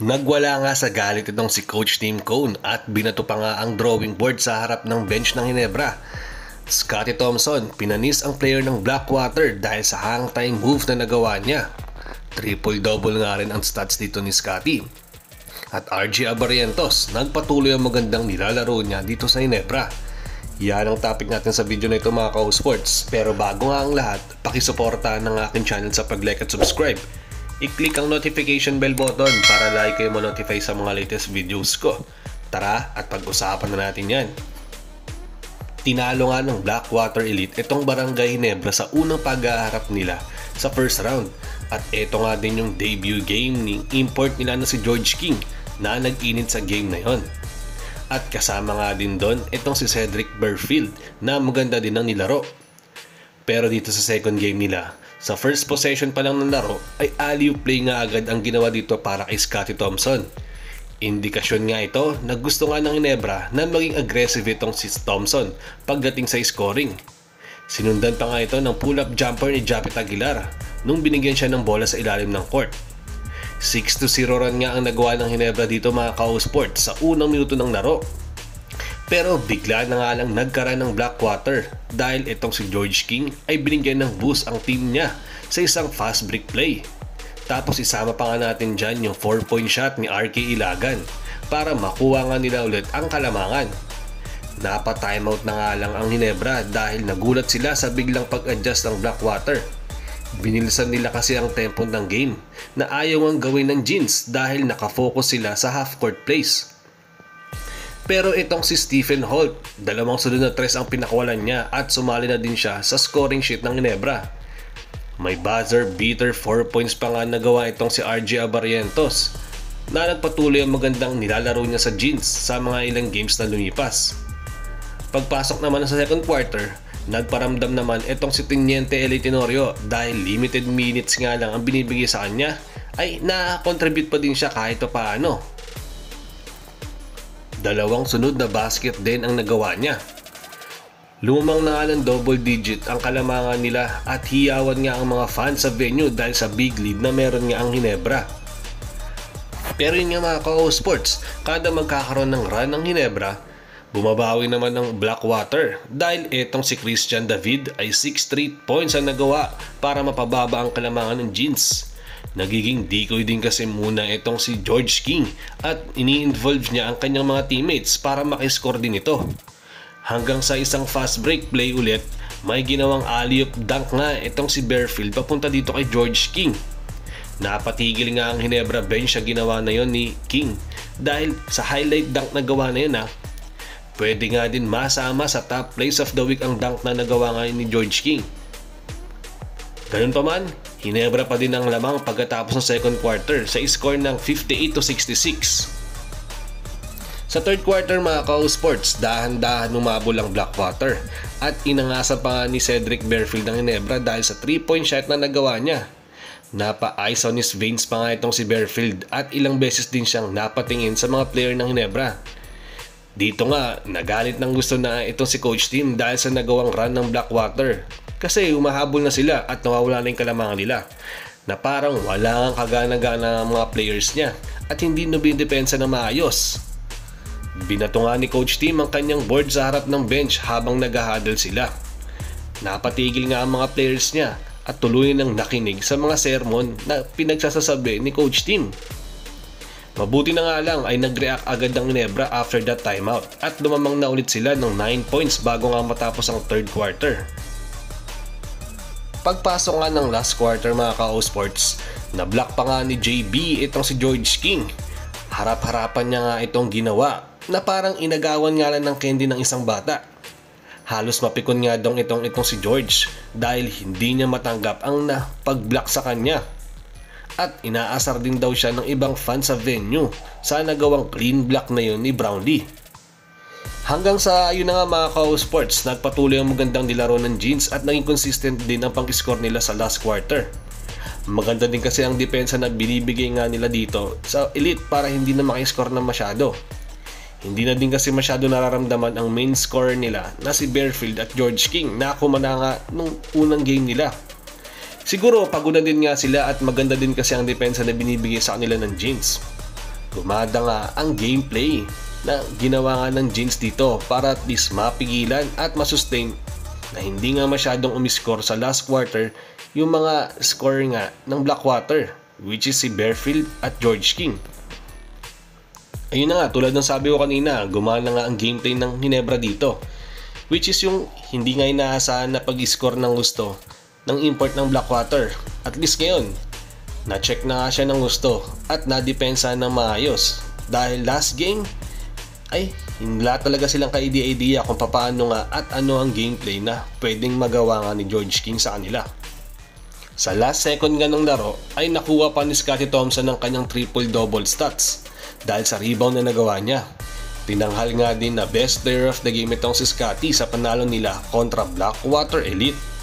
Nagwala nga sa galit itong si Coach Tim Cone at binato pa nga ang drawing board sa harap ng bench ng Ginebra. Scottie Thompson, pinanis ang player ng Blackwater dahil sa hang-time move na nagawa niya. Triple-double nga rin ang stats dito ni Scottie. At RJ Abarrientos, nagpatuloy ang magandang nilalaro niya dito sa Ginebra. Yan ang topic natin sa video na ito mga ka-sports. Pero bago nga ang lahat, pakisuporta ng aking channel sa pag-like at subscribe. I-click ang notification bell button para lagi kayo ma-notify sa mga latest videos ko. Tara at pag-usapan na natin yan. Tinalo nga ng Blackwater Elite itong Barangay Ginebra sa unang pag-aharap nila sa first round. At ito nga din yung debut game ni import nila na si George King na nag-init sa game na yon. At kasama nga din doon itong si Cedric Burfield na maganda din ang nilaro. Pero dito sa second game nila, sa first possession pa lang ng laro ay alley-oop play nga agad ang ginawa dito para kay Scottie Thompson. Indikasyon nga ito na gusto nga ng Ginebra na maging aggressive itong si Thompson pagdating sa scoring. Sinundan pa nga ito ng pull-up jumper ni Japet Aguilar nung binigyan siya ng bola sa ilalim ng court. 6-0 run nga ang nagawa ng Ginebra dito mga ka-sports sa unang minuto ng laro. Pero bigla na nga lang nagkaroon ng Blackwater dahil itong si George King ay binigyan ng boost ang team niya sa isang fast break play. Tapos isama pa nga natin dyan yung 4-point shot ni RK Ilagan para makuha nga nila ulit ang kalamangan. Napa-timeout na nga lang ang Ginebra dahil nagulat sila sa biglang pag-adjust ng Blackwater. Binilisan nila kasi ang tempo ng game na ayaw ang gawin ng Jeans dahil nakafocus sila sa half-court plays. Pero itong si Stephen Holt, dalawang sunod na tres ang pinakawalan niya at sumali na din siya sa scoring sheet ng Ginebra. May buzzer beater 4 points pa nga nagawa itong si RJ Abarrientos na nagpatuloy ang magandang nilalaro niya sa Jeans sa mga ilang games na lumipas. Pagpasok naman sa second quarter, nagparamdam naman itong si Teniente Eli Tenorio dahil limited minutes nga lang ang binibigay sa kanya ay na-contribute pa din siya kahit paano. Dalawang sunod na basket din ang nagawa niya. Lumang na nga ng double digit ang kalamangan nila at hiyawan nga ang mga fans sa venue dahil sa big lead na meron nga ang Ginebra. Pero yun nga mga ka-sports, kada magkakaroon ng run ng Ginebra, bumabawi naman ng Blackwater dahil etong si Christian David ay 6 straight points ang nagawa para mapababa ang kalamangan ng Jeans. Nagiging decoy din kasi muna itong si George King at ini-involve niya ang kanyang mga teammates para makiscore din ito. Hanggang sa isang fast break play ulit, may ginawang alley-oop dunk nga itong si Burfield papunta dito kay George King. Napatigil nga ang Ginebra bench sa ginawa na yon ni King dahil sa highlight dunk na gawa na yun pwede nga din masama sa top plays of the week ang dunk na nagawa nga ni George King. Ganun pa man, Ginebra pa din ang lamang pagkatapos ng second quarter sa score ng 58-66. Sa third quarter mga ka-sports, dahan-dahan umabol ang Blackwater at inangasan pa nga ni Cedric Burfield ng Ginebra dahil sa 3-point shot na nagawa niya. Napa-ice on his veins pa nga itong si Burfield at ilang beses din siyang napatingin sa mga player ng Ginebra. Dito nga, nagalit ng gusto na itong si Coach Tim dahil sa nagawang run ng Blackwater. Kasi umahabol na sila at nawawala na yung kalamangan nila na parang wala ang kagana-gana ng mga players niya at hindi nabidepensa na maayos. Binato nga ni Coach Tim ang kanyang board sa harap ng bench habang nag-huddle sila. Napatigil nga ang mga players niya at tuloy nang nakinig sa mga sermon na pinagsasasabi ni Coach Tim. Mabuti na nga lang ay nag-react agad ang Ginebra after that timeout at lumamang na ulit sila ng 9 points bago nga matapos ang third quarter. Pagpasok nga ng last quarter mga ka-sports, na-block pa nga ni JB itong si George King. Harap-harapan niya nga itong ginawa na parang inagawan nga lang ng candy ng isang bata. Halos mapikon nga dong itong si George dahil hindi niya matanggap ang pag-block sa kanya. At inaasar din daw siya ng ibang fans sa venue sa nagawang clean block na yun ni Brownlee. Hanggang sa yun na nga mga ka-sports, nagpatuloy ang magandang nilaro ng Jeans at naging consistent din ang pang-score nila sa last quarter. Maganda din kasi ang depensa na binibigay nga nila dito sa Elite para hindi na makiscore na masyado. Hindi na din kasi masyado nararamdaman ang main scorer nila na si Burfield at George King na kumana nga nung unang game nila. Siguro pagod na din nga sila at maganda din kasi ang depensa na binibigay sa kanila ng Jeans. Gumada nga ang gameplay na ginawa nga ng Jinx dito para at least mapigilan at masustain na hindi nga masyadong umiscore sa last quarter yung mga score nga ng Blackwater, which is si Bearfield at George King. Ayun na nga, tulad ng sabi ko kanina, gumana nga ang gameplay ng Ginebra dito, which is yung hindi nga inaasahan na pag-score ng gusto ng import ng Blackwater. At least ngayon, na-check na nga siya ng gusto at na-depensa ng maayos. Dahil last game, ay wala talaga silang ka-idea kung paano nga at ano ang gameplay na pwedeng magawa nga ni George King sa kanila. Sa last second nga ng laro ay nakuha pa ni Scottie Thompson ng kanyang triple-double stats dahil sa rebound na nagawa niya. Tinanghal nga din na best player of the game itong si Scottie sa panalo nila kontra Blackwater Elite.